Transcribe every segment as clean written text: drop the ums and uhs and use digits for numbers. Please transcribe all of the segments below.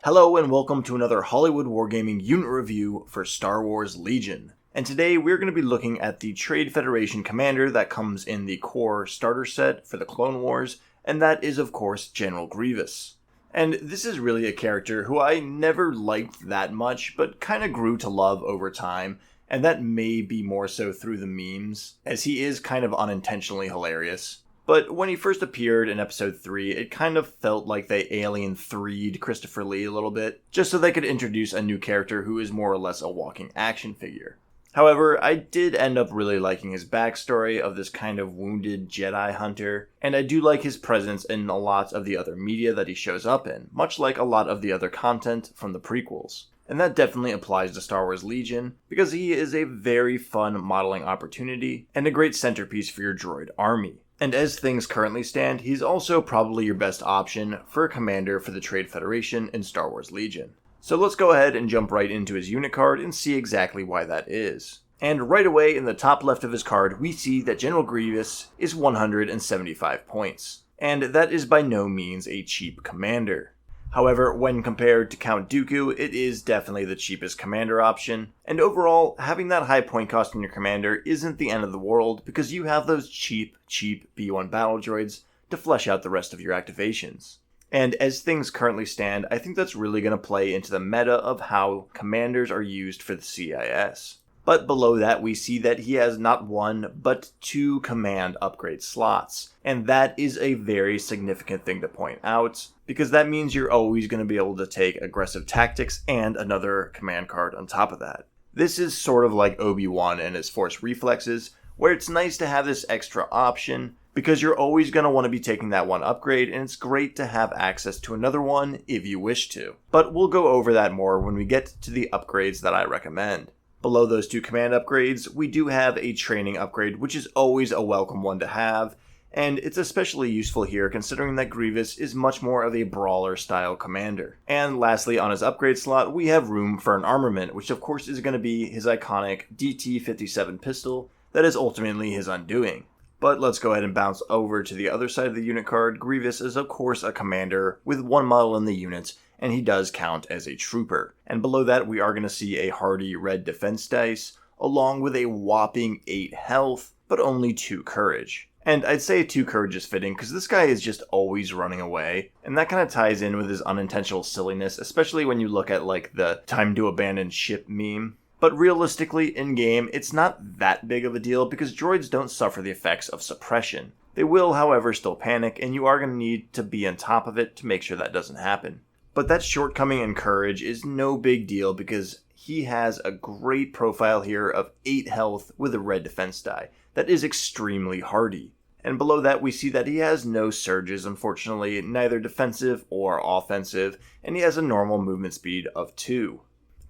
Hello and welcome to another Hollywood Wargaming unit review for Star Wars Legion. And today we're going to be looking at the Trade Federation commander that comes in the core starter set for the Clone Wars, and that is of course General Grievous. And this is really a character who I never liked that much, but kind of grew to love over time, and that may be more so through the memes, as he is kind of unintentionally hilarious. But when he first appeared in episode 3, it kind of felt like they Alien 3'd Christopher Lee a little bit, just so they could introduce a new character who is more or less a walking action figure. However, I did end up really liking his backstory of this kind of wounded Jedi hunter, and I do like his presence in a lot of the other media that he shows up in, much like a lot of the other content from the prequels. And that definitely applies to Star Wars Legion, because he is a very fun modeling opportunity and a great centerpiece for your droid army. And as things currently stand, he's also probably your best option for a commander for the Trade Federation in Star Wars Legion. So let's go ahead and jump right into his unit card and see exactly why that is. And right away in the top left of his card, we see that General Grievous is 175 points. And that is by no means a cheap commander. However, when compared to Count Dooku, it is definitely the cheapest commander option, and overall, having that high point cost in your commander isn't the end of the world because you have those cheap B1 battle droids to flesh out the rest of your activations. And as things currently stand, I think that's really going to play into the meta of how commanders are used for the CIS. But below that, we see that he has not one, but 2 command upgrade slots. And that is a very significant thing to point out, because that means you're always going to be able to take aggressive tactics and another command card on top of that. This is sort of like Obi-Wan and his Force reflexes, where it's nice to have this extra option, because you're always going to want to be taking that one upgrade, and it's great to have access to another one if you wish to. But we'll go over that more when we get to the upgrades that I recommend. Below those 2 command upgrades, we do have a training upgrade, which is always a welcome one to have, and it's especially useful here considering that Grievous is much more of a brawler style commander. And lastly, on his upgrade slot, we have room for an armament, which of course is going to be his iconic DT-57 pistol that is ultimately his undoing. But let's go ahead and bounce over to the other side of the unit card. Grievous is of course a commander with 1 model in the unit, and he does count as a trooper. And below that, we are going to see a hardy red defense dice, along with a whopping 8 health, but only 2 courage. And I'd say 2 courage is fitting, because this guy is just always running away, and that kind of ties in with his unintentional silliness, especially when you look at like the time to abandon ship meme. But realistically, in-game, it's not that big of a deal, because droids don't suffer the effects of suppression. They will, however, still panic, and you are going to need to be on top of it to make sure that doesn't happen. But that shortcoming in courage is no big deal because he has a great profile here of 8 health with a red defense die. That is extremely hardy. And below that we see that he has no surges, unfortunately, neither defensive or offensive, and he has a normal movement speed of 2.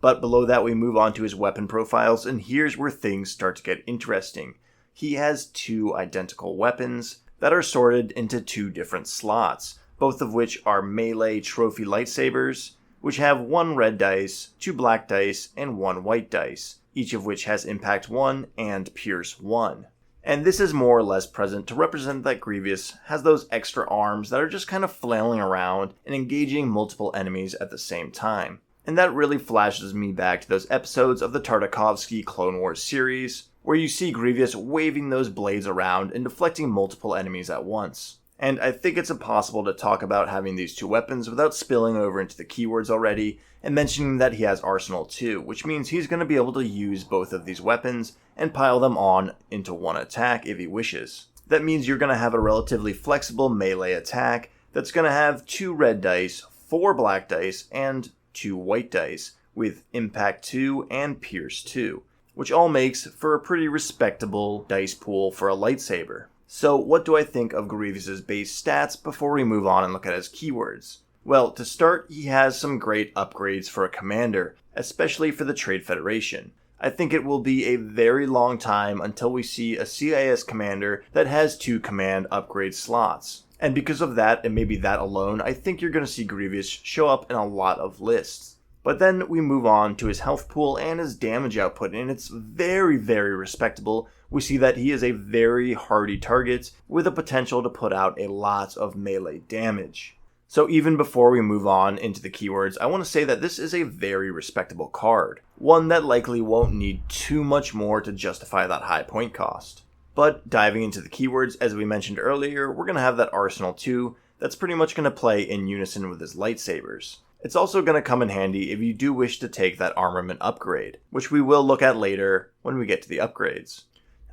But below that we move on to his weapon profiles, and here's where things start to get interesting. He has 2 identical weapons that are sorted into 2 different slots, both of which are melee trophy lightsabers, which have 1 red dice, 2 black dice, and 1 white dice, each of which has impact 1 and pierce 1. And this is more or less present to represent that Grievous has those extra arms that are just kind of flailing around and engaging multiple enemies at the same time. And that really flashes me back to those episodes of the Tartakovsky Clone Wars series, where you see Grievous waving those blades around and deflecting multiple enemies at once. And I think it's impossible to talk about having these 2 weapons without spilling over into the keywords already and mentioning that he has Arsenal too, which means he's going to be able to use both of these weapons and pile them on into one attack if he wishes. That means you're going to have a relatively flexible melee attack that's going to have 2 red dice, 4 black dice, and 2 white dice with impact 2 and pierce 2, which all makes for a pretty respectable dice pool for a lightsaber. So what do I think of Grievous's base stats before we move on and look at his keywords? Well, to start, he has some great upgrades for a commander, especially for the Trade Federation. I think it will be a very long time until we see a CIS commander that has 2 command upgrade slots. And because of that, and maybe that alone, I think you're going to see Grievous show up in a lot of lists. But then we move on to his health pool and his damage output, and it's very, very respectable. We see that he is a very hardy target with the potential to put out a lot of melee damage. So even before we move on into the keywords, I want to say that this is a very respectable card, one that likely won't need too much more to justify that high point cost. But diving into the keywords, as we mentioned earlier, we're going to have that Arsenal 2 that's pretty much going to play in unison with his lightsabers. It's also going to come in handy if you do wish to take that armament upgrade, which we will look at later when we get to the upgrades.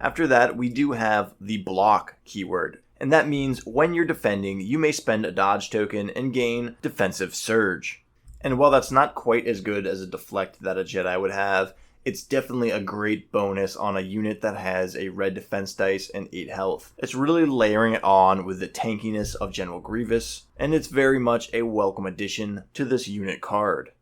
After that, we do have the block keyword, and that means when you're defending, you may spend a dodge token and gain defensive surge. And while that's not quite as good as a deflect that a Jedi would have, it's definitely a great bonus on a unit that has a red defense dice and 8 health. It's really layering it on with the tankiness of General Grievous, and it's very much a welcome addition to this unit card.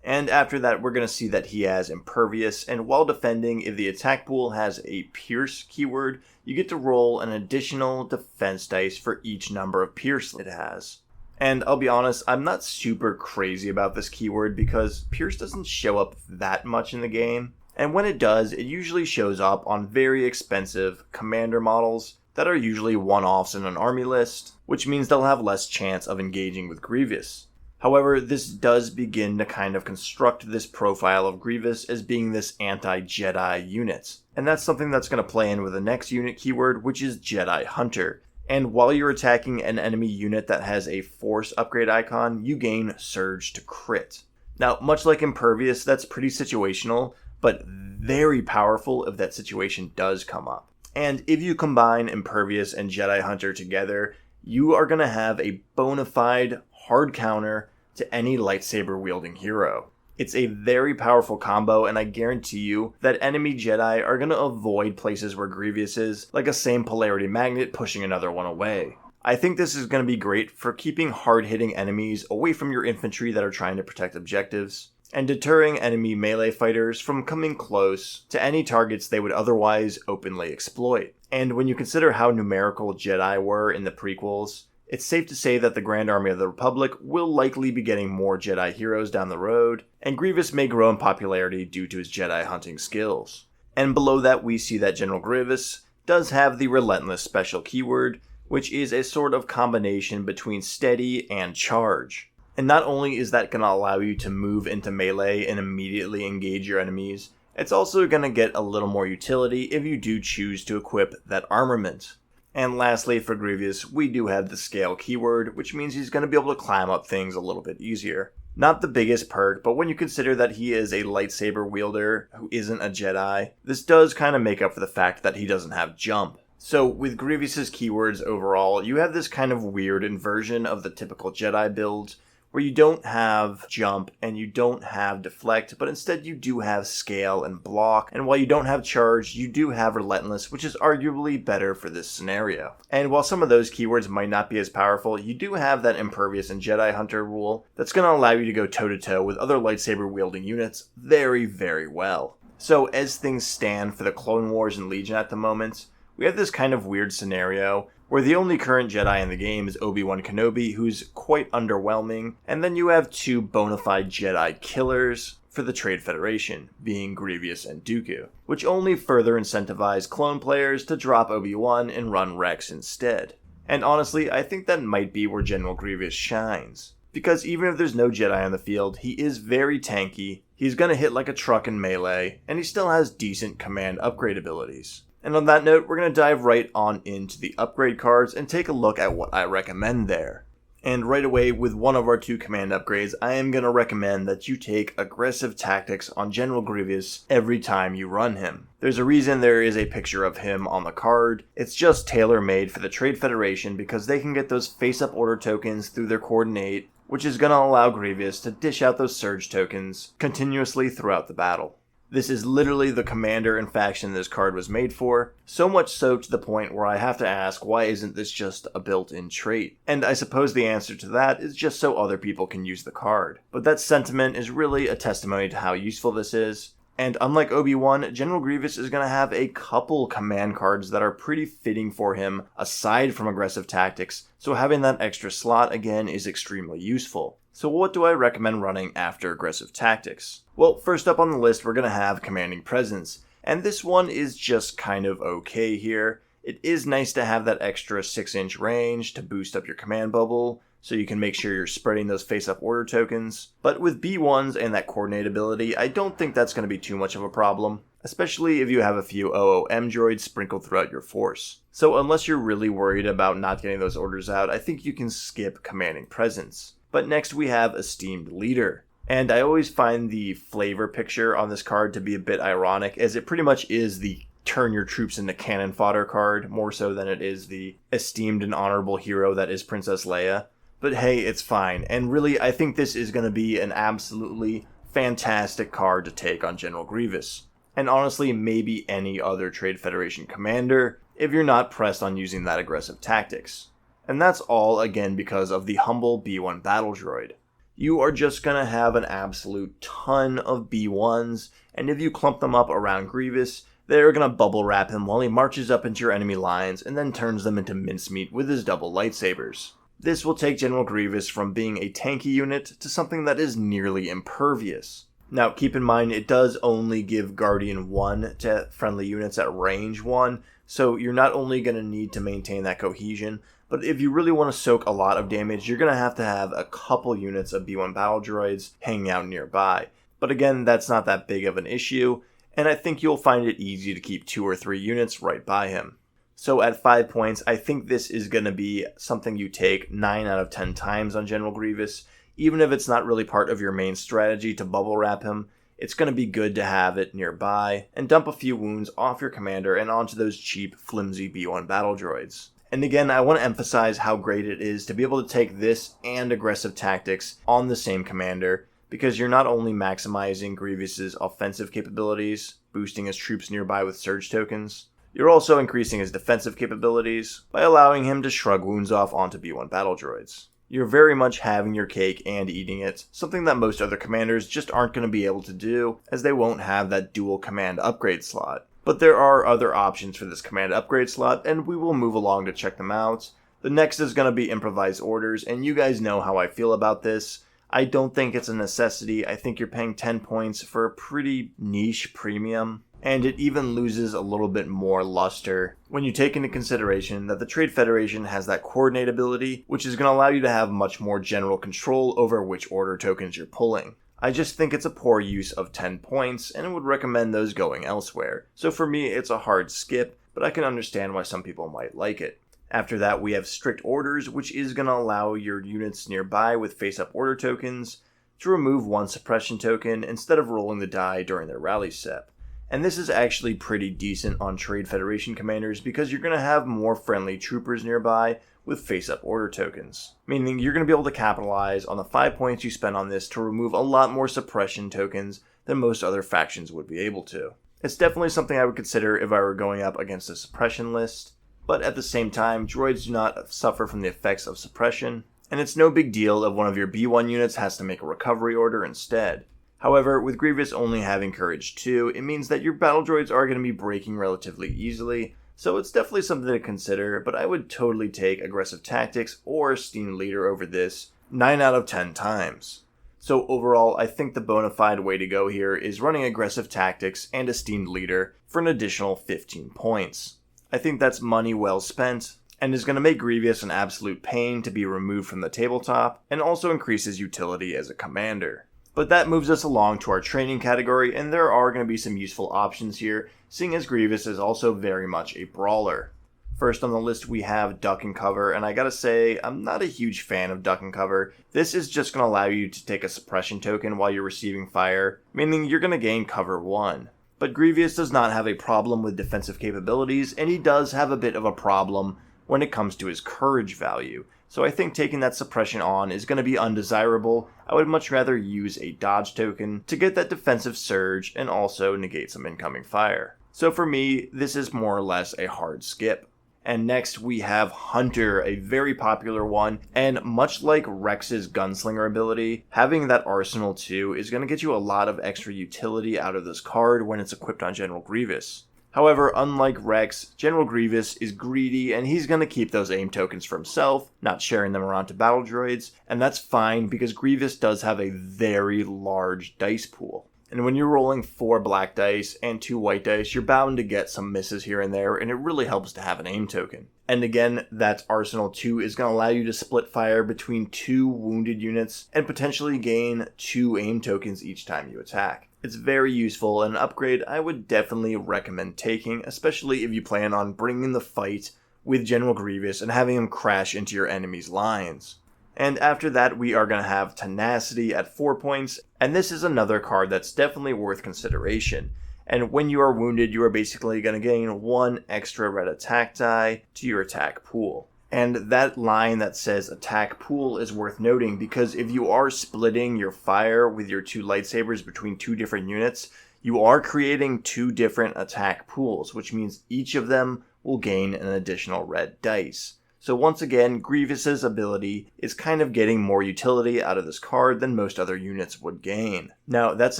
And after that, we're going to see that he has Impervious, and while defending, if the attack pool has a Pierce keyword, you get to roll an additional defense dice for each number of Pierce it has. And I'll be honest, I'm not super crazy about this keyword because Pierce doesn't show up that much in the game. And when it does, it usually shows up on very expensive commander models that are usually one-offs in an army list, which means they'll have less chance of engaging with Grievous. However, this does begin to kind of construct this profile of Grievous as being this anti-Jedi unit. And that's something that's going to play in with the next unit keyword, which is Jedi Hunter. And while you're attacking an enemy unit that has a Force upgrade icon, you gain Surge to crit. Now, much like Impervious, that's pretty situational, but very powerful if that situation does come up. And if you combine Impervious and Jedi Hunter together, you are going to have a bona fide hard counter to any lightsaber wielding hero. It's a very powerful combo, and I guarantee you that enemy Jedi are going to avoid places where Grievous is, like a same polarity magnet pushing another one away. I think this is going to be great for keeping hard-hitting enemies away from your infantry that are trying to protect objectives, and deterring enemy melee fighters from coming close to any targets they would otherwise openly exploit. And when you consider how numerical Jedi were in the prequels, it's safe to say that the Grand Army of the Republic will likely be getting more Jedi heroes down the road, and Grievous may grow in popularity due to his Jedi hunting skills. And below that, we see that General Grievous does have the Relentless special keyword, which is a sort of combination between steady and charge. And not only is that going to allow you to move into melee and immediately engage your enemies, it's also going to get a little more utility if you do choose to equip that armament. And lastly, for Grievous, we do have the Scale keyword, which means he's going to be able to climb up things a little bit easier. Not the biggest perk, but when you consider that he is a lightsaber wielder who isn't a Jedi, this does kind of make up for the fact that he doesn't have jump. So with Grievous's keywords overall, you have this kind of weird inversion of the typical Jedi build, where you don't have jump and you don't have deflect, but instead you do have scale and block, and while you don't have charge, you do have relentless, which is arguably better for this scenario. And while some of those keywords might not be as powerful, you do have that Impervious and Jedi Hunter rule that's going to allow you to go toe-to-toe with other lightsaber wielding units very, very well. So as things stand for the Clone Wars and Legion at the moment, we have this kind of weird scenario where the only current Jedi in the game is Obi-Wan Kenobi, who's quite underwhelming, and then you have two bona fide Jedi killers for the Trade Federation, being Grievous and Dooku, which only further incentivize clone players to drop Obi-Wan and run Rex instead. And honestly, I think that might be where General Grievous shines. Because even if there's no Jedi on the field, he is very tanky, he's gonna hit like a truck in melee, and he still has decent command upgrade abilities. And on that note, we're going to dive right on into the upgrade cards and take a look at what I recommend there. And right away, with one of our two command upgrades, I am going to recommend that you take Aggressive Tactics on General Grievous every time you run him. There's a reason there is a picture of him on the card. It's just tailor-made for the Trade Federation because they can get those face-up order tokens through their coordinate, which is going to allow Grievous to dish out those surge tokens continuously throughout the battle. This is literally the commander and faction this card was made for, so much so to the point where I have to ask, why isn't this just a built-in trait? And I suppose the answer to that is just so other people can use the card. But that sentiment is really a testimony to how useful this is. And unlike Obi-Wan, General Grievous is going to have a couple command cards that are pretty fitting for him aside from Aggressive Tactics, so having that extra slot again is extremely useful. So what do I recommend running after Aggressive Tactics? Well, first up on the list, we're going to have Commanding Presence, and this one is just kind of okay here. It is nice to have that extra 6-inch range to boost up your command bubble, so you can make sure you're spreading those face-up order tokens. But with B1s and that coordinate ability, I don't think that's going to be too much of a problem, especially if you have a few OOM droids sprinkled throughout your force. So unless you're really worried about not getting those orders out, I think you can skip Commanding Presence. But next we have Esteemed Leader. And I always find the flavor picture on this card to be a bit ironic, as it pretty much is the turn your troops into cannon fodder card, more so than it is the esteemed and honorable hero that is Princess Leia. But hey, it's fine. And really, I think this is going to be an absolutely fantastic card to take on General Grievous. And honestly, maybe any other Trade Federation commander, if you're not pressed on using that aggressive tactics. And that's all, again, because of the humble B1 battle droid. You are just going to have an absolute ton of B1s, and if you clump them up around Grievous, they're going to bubble wrap him while he marches up into your enemy lines and then turns them into mincemeat with his double lightsabers. This will take General Grievous from being a tanky unit to something that is nearly impervious. Now, keep in mind, it does only give Guardian 1 to friendly units at range 1, so you're not only going to need to maintain that cohesion, but if you really want to soak a lot of damage, you're going to have a couple units of B1 battle droids hanging out nearby. But again, that's not that big of an issue, and I think you'll find it easy to keep 2 or 3 units right by him. So at 5 points, I think this is going to be something you take 9 out of 10 times on General Grievous. Even if it's not really part of your main strategy to bubble wrap him, it's going to be good to have it nearby and dump a few wounds off your commander and onto those cheap, flimsy B1 battle droids. And again, I want to emphasize how great it is to be able to take this and aggressive tactics on the same commander, because you're not only maximizing Grievous's offensive capabilities, boosting his troops nearby with surge tokens, you're also increasing his defensive capabilities by allowing him to shrug wounds off onto B1 battle droids. You're very much having your cake and eating it, something that most other commanders just aren't going to be able to do, as they won't have that dual command upgrade slot. But there are other options for this command upgrade slot, and we will move along to check them out. The next is going to be improvised orders, and you guys know how I feel about this. I don't think it's a necessity. I think you're paying 10 points for a pretty niche premium, and it even loses a little bit more luster when you take into consideration that the Trade Federation has that coordinate ability, which is going to allow you to have much more general control over which order tokens you're pulling. I just think it's a poor use of 10 points, and would recommend those going elsewhere. So for me, it's a hard skip, but I can understand why some people might like it. After that, we have Strict Orders, which is going to allow your units nearby with face-up order tokens to remove 1 suppression token instead of rolling the die during their rally step. And this is actually pretty decent on Trade Federation commanders because you're going to have more friendly troopers nearby with face-up order tokens, meaning you're going to be able to capitalize on the 5 points you spend on this to remove a lot more suppression tokens than most other factions would be able to. It's definitely something I would consider if I were going up against a suppression list, but at the same time, droids do not suffer from the effects of suppression, and it's no big deal if one of your B1 units has to make a recovery order instead. However, with Grievous only having Courage 2, it means that your battle droids are going to be breaking relatively easily, so it's definitely something to consider, but I would totally take Aggressive Tactics or Esteemed Leader over this 9 out of 10 times. So overall, I think the bona fide way to go here is running Aggressive Tactics and Esteemed Leader for an additional 15 points. I think that's money well spent, and is going to make Grievous an absolute pain to be removed from the tabletop, and also increase his utility as a commander. But that moves us along to our training category, and there are going to be some useful options here, seeing as Grievous is also very much a brawler. First on the list we have Duck and Cover, and I gotta say, I'm not a huge fan of Duck and Cover. This is just going to allow you to take a suppression token while you're receiving fire, meaning you're going to gain Cover 1. But Grievous does not have a problem with defensive capabilities, and he does have a bit of a problem when it comes to his courage value. So I think taking that suppression on is going to be undesirable. I would much rather use a dodge token to get that defensive surge and also negate some incoming fire. So for me, this is more or less a hard skip. And next we have Hunter, a very popular one, and much like Rex's Gunslinger ability, having that Arsenal 2 is going to get you a lot of extra utility out of this card when it's equipped on General Grievous. However, unlike Rex, General Grievous is greedy and he's going to keep those aim tokens for himself, not sharing them around to battle droids, and that's fine because Grievous does have a very large dice pool. And when you're rolling 4 black dice and 2 white dice, you're bound to get some misses here and there, and it really helps to have an aim token. And again, that Arsenal 2 is going to allow you to split fire between 2 wounded units and potentially gain 2 aim tokens each time you attack. It's very useful and an upgrade I would definitely recommend taking, especially if you plan on bringing the fight with General Grievous and having him crash into your enemy's lines. And after that, we are going to have Tenacity at 4 points, and this is another card that's definitely worth consideration. And when you are wounded, you are basically going to gain 1 extra red attack die to your attack pool. And that line that says attack pool is worth noting because if you are splitting your fire with your 2 lightsabers between 2 different units, you are creating 2 different attack pools, which means each of them will gain an additional red dice. So once again, Grievous's ability is kind of getting more utility out of this card than most other units would gain. Now, that's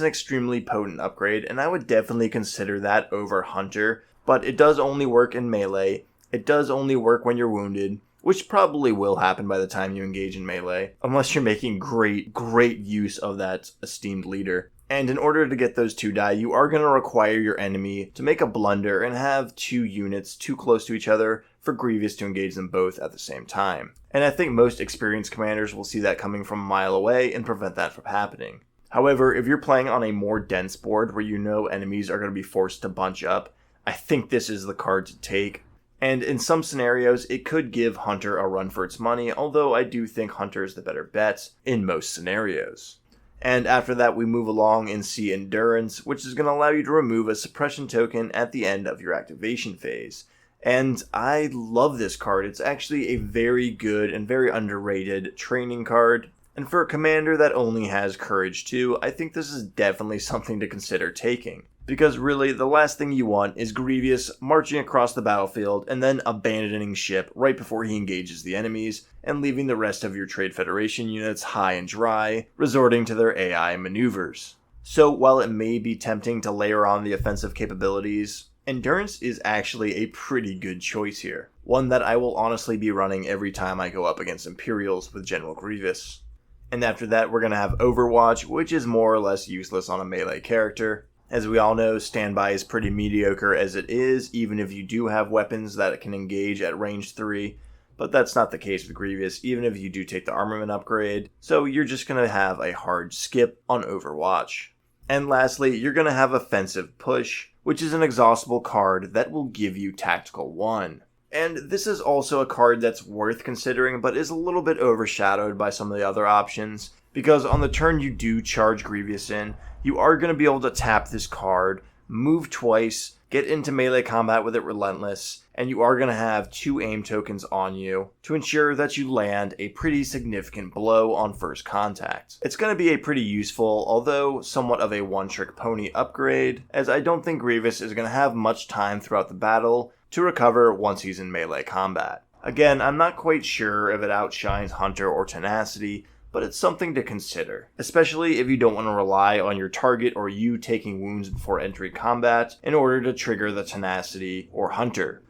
an extremely potent upgrade, and I would definitely consider that over Hunter, but it does only work in melee, it does only work when you're wounded, which probably will happen by the time you engage in melee, unless you're making great use of that esteemed leader. And in order to get those 2 die, you are going to require your enemy to make a blunder and have 2 units too close to each other for Grievous to engage them both at the same time. And I think most experienced commanders will see that coming from a mile away and prevent that from happening. However, if you're playing on a more dense board where you know enemies are going to be forced to bunch up, I think this is the card to take. And in some scenarios, it could give Hunter a run for its money, although I do think Hunter is the better bet in most scenarios. And after that, we move along and see Endurance, which is going to allow you to remove a suppression token at the end of your activation phase. And I love this card. It's actually a very good and very underrated training card. And for a commander that only has Courage 2, I think this is definitely something to consider taking. Because really, the last thing you want is Grievous marching across the battlefield and then abandoning ship right before he engages the enemies, and leaving the rest of your Trade Federation units high and dry, resorting to their AI maneuvers. So while it may be tempting to layer on the offensive capabilities, Endurance is actually a pretty good choice here. One that I will honestly be running every time I go up against Imperials with General Grievous. And after that, we're going to have Overwatch, which is more or less useless on a melee character. As we all know, standby is pretty mediocre as it is, even if you do have weapons that can engage at range 3, but that's not the case with Grievous, even if you do take the armament upgrade, so you're just going to have a hard skip on Overwatch. And lastly, you're going to have Offensive Push, which is an exhaustible card that will give you Tactical 1. And this is also a card that's worth considering, but is a little bit overshadowed by some of the other options, because on the turn you do charge Grievous in, you are going to be able to tap this card, move twice, get into melee combat with it Relentless, and you are going to have 2 aim tokens on you to ensure that you land a pretty significant blow on first contact. It's going to be a pretty useful, although somewhat of a one-trick pony upgrade, as I don't think Grievous is going to have much time throughout the battle to recover once he's in melee combat. Again, I'm not quite sure if it outshines Hunter or Tenacity, but it's something to consider, especially if you don't want to rely on your target or you taking wounds before entering combat in order to trigger the Tenacity or Hunter.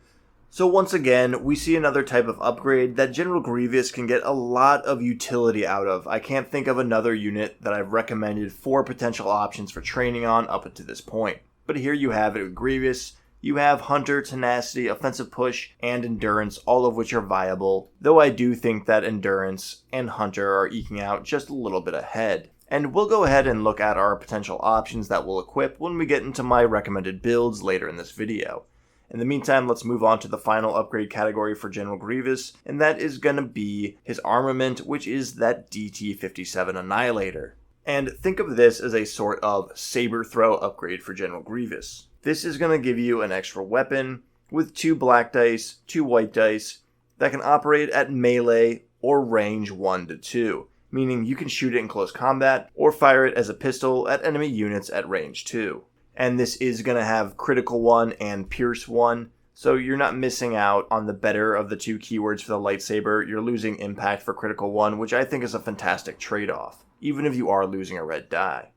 So once again, we see another type of upgrade that General Grievous can get a lot of utility out of. I can't think of another unit that I've recommended 4 potential options for training on up until this point. But here you have it with Grievous. You have Hunter, Tenacity, Offensive Push, and Endurance, all of which are viable, though I do think that Endurance and Hunter are eking out just a little bit ahead. And we'll go ahead and look at our potential options that we'll equip when we get into my recommended builds later in this video. In the meantime, let's move on to the final upgrade category for General Grievous, and that is going to be his armament, which is that DT-57 Annihilator. And think of this as a sort of saber throw upgrade for General Grievous. This is going to give you an extra weapon with 2 black dice, 2 white dice that can operate at melee or range 1 to 2, meaning you can shoot it in close combat or fire it as a pistol at enemy units at range 2. And this is going to have Critical 1 and Pierce 1, so you're not missing out on the better of the 2 keywords for the lightsaber. You're losing impact for Critical 1, which I think is a fantastic trade-off, even if you are losing a red die.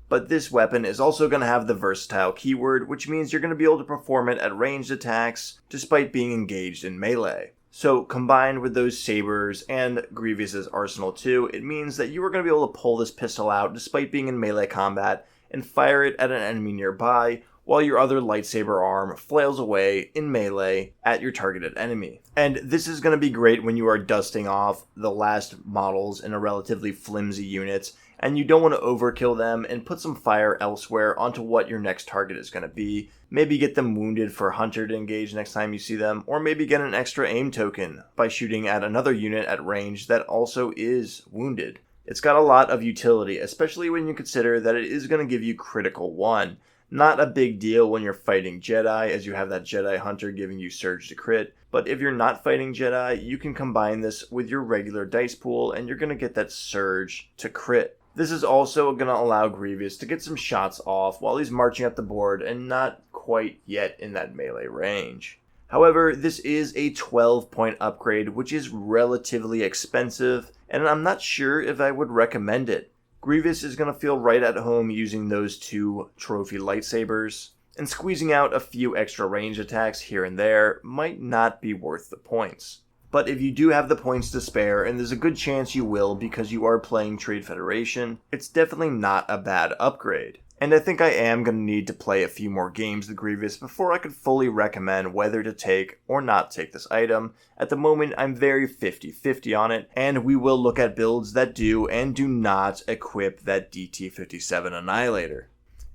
But this weapon is also going to have the versatile keyword, which means you're going to be able to perform it at ranged attacks despite being engaged in melee. So combined with those sabers and Grievous's arsenal too, it means that you are going to be able to pull this pistol out despite being in melee combat and fire it at an enemy nearby, while your other lightsaber arm flails away in melee at your targeted enemy. And this is going to be great when you are dusting off the last models in a relatively flimsy unit, and you don't want to overkill them and put some fire elsewhere onto what your next target is going to be. Maybe get them wounded for Hunter to engage next time you see them, or maybe get an extra aim token by shooting at another unit at range that also is wounded. It's got a lot of utility, especially when you consider that it is going to give you critical 1. Not a big deal when you're fighting Jedi, as you have that Jedi Hunter giving you Surge to crit, but if you're not fighting Jedi, you can combine this with your regular dice pool and you're going to get that Surge to crit. This is also going to allow Grievous to get some shots off while he's marching up the board and not quite yet in that melee range. However, this is a 12-point upgrade, which is relatively expensive, and I'm not sure if I would recommend it. Grievous is going to feel right at home using those 2 trophy lightsabers, and squeezing out a few extra range attacks here and there might not be worth the points. But if you do have the points to spare, and there's a good chance you will because you are playing Trade Federation, it's definitely not a bad upgrade. And I think I am going to need to play a few more games with Grievous before I could fully recommend whether to take or not take this item. At the moment, I'm very 50-50 on it, and we will look at builds that do and do not equip that DT-57 Annihilator.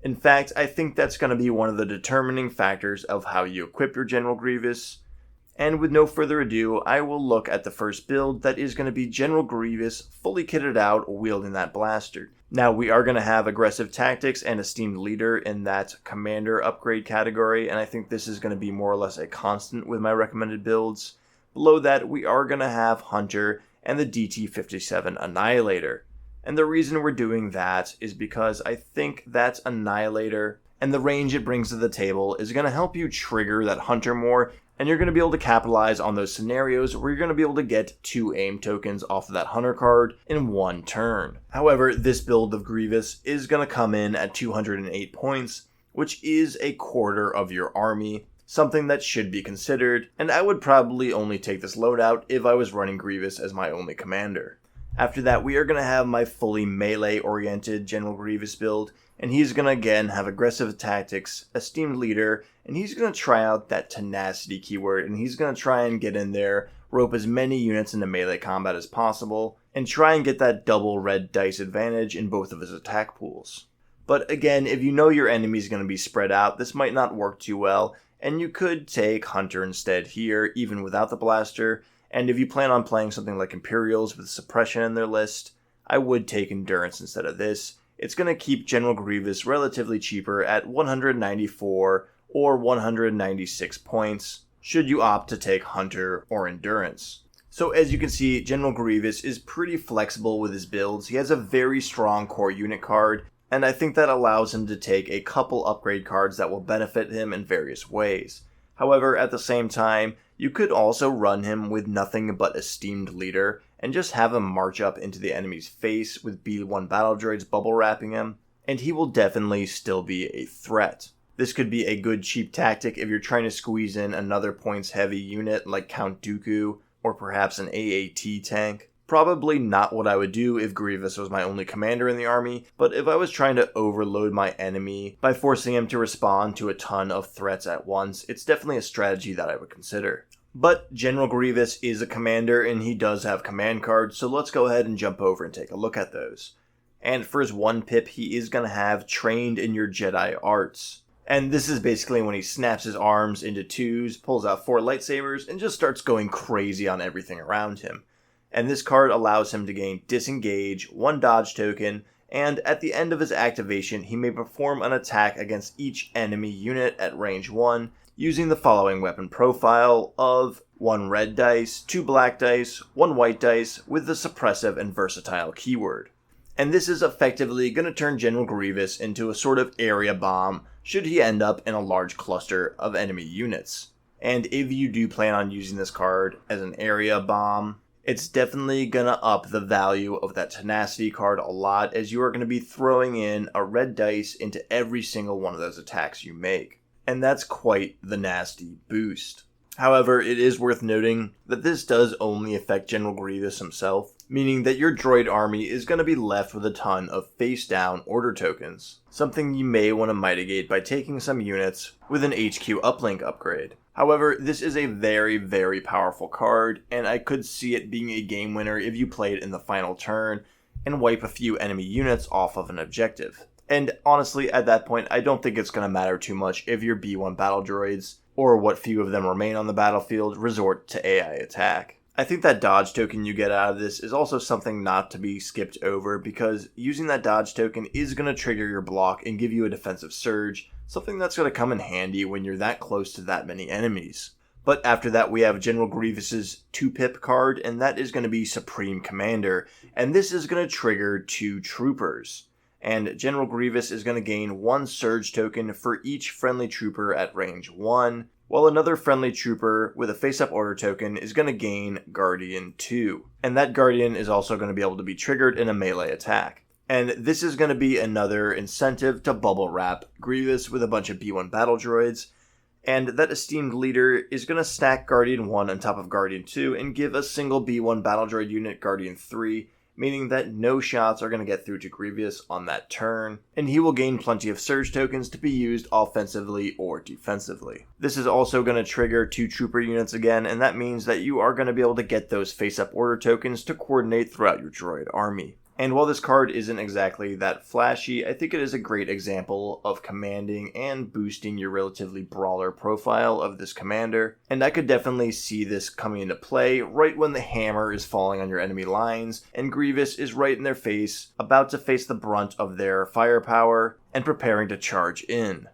In fact, I think that's going to be one of the determining factors of how you equip your General Grievous. And with no further ado, I will look at the first build that is going to be General Grievous fully kitted out wielding that blaster. Now, we are going to have aggressive tactics and esteemed leader in that commander upgrade category, and I think this is going to be more or less a constant with my recommended builds. Below that, we are going to have Hunter and the DT-57 Annihilator. And the reason we're doing that is because I think that Annihilator and the range it brings to the table is going to help you trigger that Hunter more, and you're going to be able to capitalize on those scenarios where you're going to be able to get 2 aim tokens off of that Hunter card in 1 turn. However, this build of Grievous is going to come in at 208 points, which is a quarter of your army, something that should be considered, and I would probably only take this loadout if I was running Grievous as my only commander. After that, we are going to have my fully melee-oriented General Grievous build, and he's going to again have aggressive tactics, esteemed leader, and he's going to try out that tenacity keyword, and he's going to try and get in there, rope as many units into melee combat as possible, and try and get that double red dice advantage in both of his attack pools. But again, if you know your enemy is going to be spread out, this might not work too well, and you could take Hunter instead here, even without the blaster. And if you plan on playing something like Imperials with suppression in their list, I would take Endurance instead of this. It's going to keep General Grievous relatively cheaper at 194 or 196 points, should you opt to take Hunter or Endurance. So as you can see, General Grievous is pretty flexible with his builds. He has a very strong core unit card, and I think that allows him to take a couple upgrade cards that will benefit him in various ways. However, at the same time, you could also run him with nothing but Esteemed Leader and just have him march up into the enemy's face with B1 battle droids bubble wrapping him, and he will definitely still be a threat. This could be a good cheap tactic if you're trying to squeeze in another points heavy unit like Count Dooku or perhaps an AAT tank. Probably not what I would do if Grievous was my only commander in the army, but if I was trying to overload my enemy by forcing him to respond to a ton of threats at once, it's definitely a strategy that I would consider. But General Grievous is a commander and he does have command cards, so let's go ahead and jump over and take a look at those. And for his 1 pip, he is going to have Trained in Your Jedi Arts. And this is basically when he snaps his arms into 2s, pulls out 4 lightsabers, and just starts going crazy on everything around him. And this card allows him to gain Disengage, 1 dodge token, and at the end of his activation, he may perform an attack against each enemy unit at range 1, using the following weapon profile of 1 red dice, 2 black dice, 1 white dice, with the suppressive and versatile keyword. And this is effectively going to turn General Grievous into a sort of area bomb, should he end up in a large cluster of enemy units. And if you do plan on using this card as an area bomb, it's definitely going to up the value of that tenacity card a lot, as you are going to be throwing in a red dice into every single one of those attacks you make. And that's quite the nasty boost. However, it is worth noting that this does only affect General Grievous himself, meaning that your droid army is going to be left with a ton of face-down order tokens, something you may want to mitigate by taking some units with an HQ uplink upgrade. However, this is a very, very powerful card, and I could see it being a game winner if you play it in the final turn and wipe a few enemy units off of an objective. And honestly, at that point, I don't think it's going to matter too much if your B1 battle droids, or what few of them remain on the battlefield, resort to AI attack. I think that dodge token you get out of this is also something not to be skipped over, because using that dodge token is going to trigger your block and give you a defensive surge, something that's going to come in handy when you're that close to that many enemies. But after that, we have General Grievous's 2-pip card, and that is going to be Supreme Commander, and this is going to trigger 2 troopers. And General Grievous is going to gain 1 surge token for each friendly trooper at range 1, while another friendly trooper with a face-up order token is going to gain Guardian 2. And that Guardian is also going to be able to be triggered in a melee attack. And this is going to be another incentive to bubble wrap Grievous with a bunch of B1 battle droids, and that esteemed leader is going to stack Guardian 1 on top of Guardian 2 and give a single B1 battle droid unit Guardian 3, meaning that no shots are going to get through to Grievous on that turn, and he will gain plenty of surge tokens to be used offensively or defensively. This is also going to trigger 2 trooper units again, and that means that you are going to be able to get those face-up order tokens to coordinate throughout your droid army. And while this card isn't exactly that flashy, I think it is a great example of commanding and boosting your relatively brawler profile of this commander, and I could definitely see this coming into play right when the hammer is falling on your enemy lines, and Grievous is right in their face, about to face the brunt of their firepower, and preparing to charge in.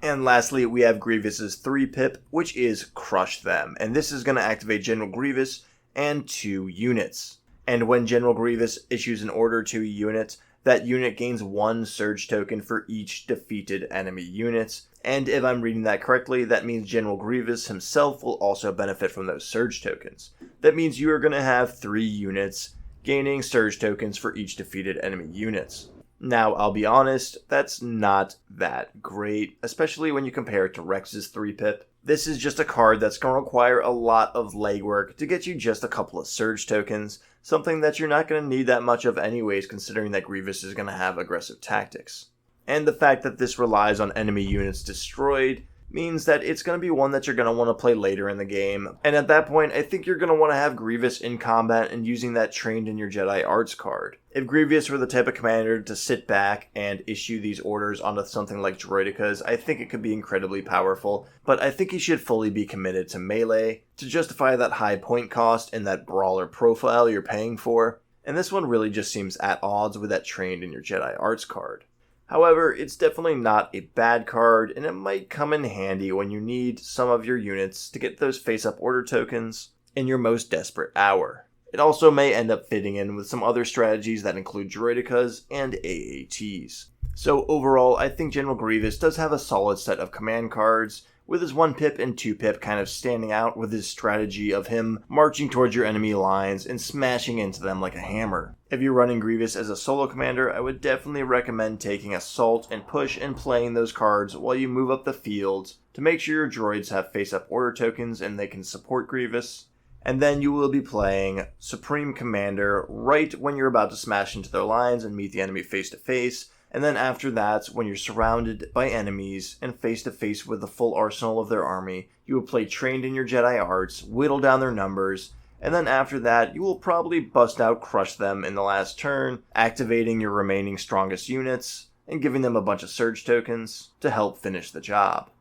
And lastly, we have Grievous's 3-pip, which is Crush Them, and this is going to activate General Grievous and 2 units. And when General Grievous issues an order to a unit, that unit gains 1 surge token for each defeated enemy unit. And if I'm reading that correctly, that means General Grievous himself will also benefit from those surge tokens. That means you are going to have 3 units gaining surge tokens for each defeated enemy units. Now, I'll be honest, that's not that great, especially when you compare it to Rex's 3-pip. This is just a card that's going to require a lot of legwork to get you just a couple of surge tokens, something that you're not going to need that much of anyways, considering that Grievous is going to have aggressive tactics. And the fact that this relies on enemy units destroyed means that it's going to be one that you're going to want to play later in the game. And at that point, I think you're going to want to have Grievous in combat and using that Trained in Your Jedi Arts card. If Grievous were the type of commander to sit back and issue these orders onto something like Droidekas, I think it could be incredibly powerful, but I think he should fully be committed to melee to justify that high point cost and that brawler profile you're paying for. And this one really just seems at odds with that Trained in Your Jedi Arts card. However, it's definitely not a bad card, and it might come in handy when you need some of your units to get those face-up order tokens in your most desperate hour. It also may end up fitting in with some other strategies that include Droidekas and AATs. So overall, I think General Grievous does have a solid set of command cards, with his 1-pip and 2-pip kind of standing out with his strategy of him marching towards your enemy lines and smashing into them like a hammer. If you're running Grievous as a solo commander, I would definitely recommend taking Assault and Push and playing those cards while you move up the field to make sure your droids have face-up order tokens and they can support Grievous. And then you will be playing Supreme Commander right when you're about to smash into their lines and meet the enemy face to face. And then after that, when you're surrounded by enemies and face to face with the full arsenal of their army, you will play Trained in Your Jedi Arts, whittle down their numbers, and then after that, you will probably bust out Crush Them in the last turn, activating your remaining strongest units, and giving them a bunch of surge tokens to help finish the job.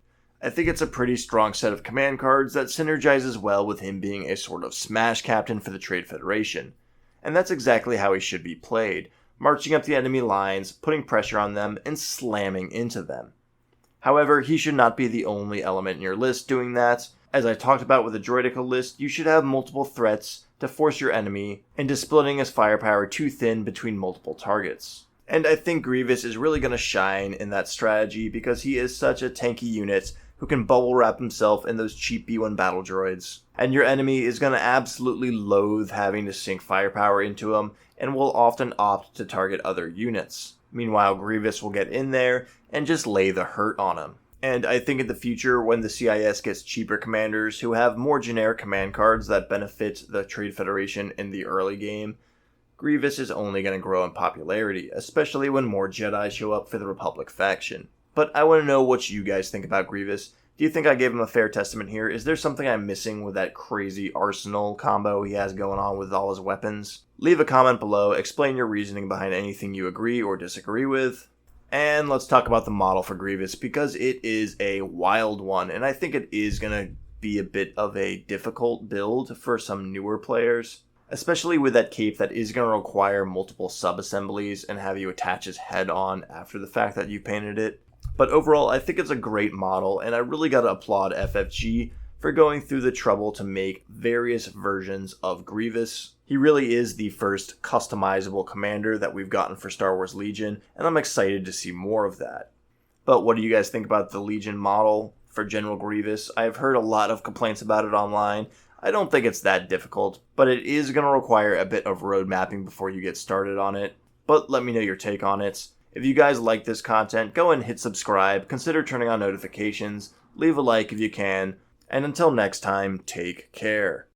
I think it's a pretty strong set of command cards that synergizes well with him being a sort of smash captain for the Trade Federation. And that's exactly how he should be played, marching up the enemy lines, putting pressure on them, and slamming into them. However, he should not be the only element in your list doing that. As I talked about with the Droideka list, you should have multiple threats to force your enemy into splitting his firepower too thin between multiple targets. And I think Grievous is really going to shine in that strategy because he is such a tanky unit who can bubble wrap himself in those cheap B1 battle droids. And your enemy is going to absolutely loathe having to sink firepower into him and will often opt to target other units. Meanwhile, Grievous will get in there and just lay the hurt on him. And I think in the future, when the CIS gets cheaper commanders who have more generic command cards that benefit the Trade Federation in the early game, Grievous is only going to grow in popularity, especially when more Jedi show up for the Republic faction. But I want to know what you guys think about Grievous. Do you think I gave him a fair testament here? Is there something I'm missing with that crazy arsenal combo he has going on with all his weapons? Leave a comment below, explain your reasoning behind anything you agree or disagree with. And let's talk about the model for Grievous, because it is a wild one, and I think it is going to be a bit of a difficult build for some newer players, especially with that cape that is going to require multiple sub-assemblies and have you attach his head on after the fact that you painted it. But overall, I think it's a great model, and I really got to applaud FFG for going through the trouble to make various versions of Grievous. He really is the first customizable commander that we've gotten for Star Wars Legion, and I'm excited to see more of that. But what do you guys think about the Legion model for General Grievous? I've heard a lot of complaints about it online. I don't think it's that difficult, but it is going to require a bit of road mapping before you get started on it. But let me know your take on it. If you guys like this content, go and hit subscribe, consider turning on notifications, leave a like if you can, and until next time, take care.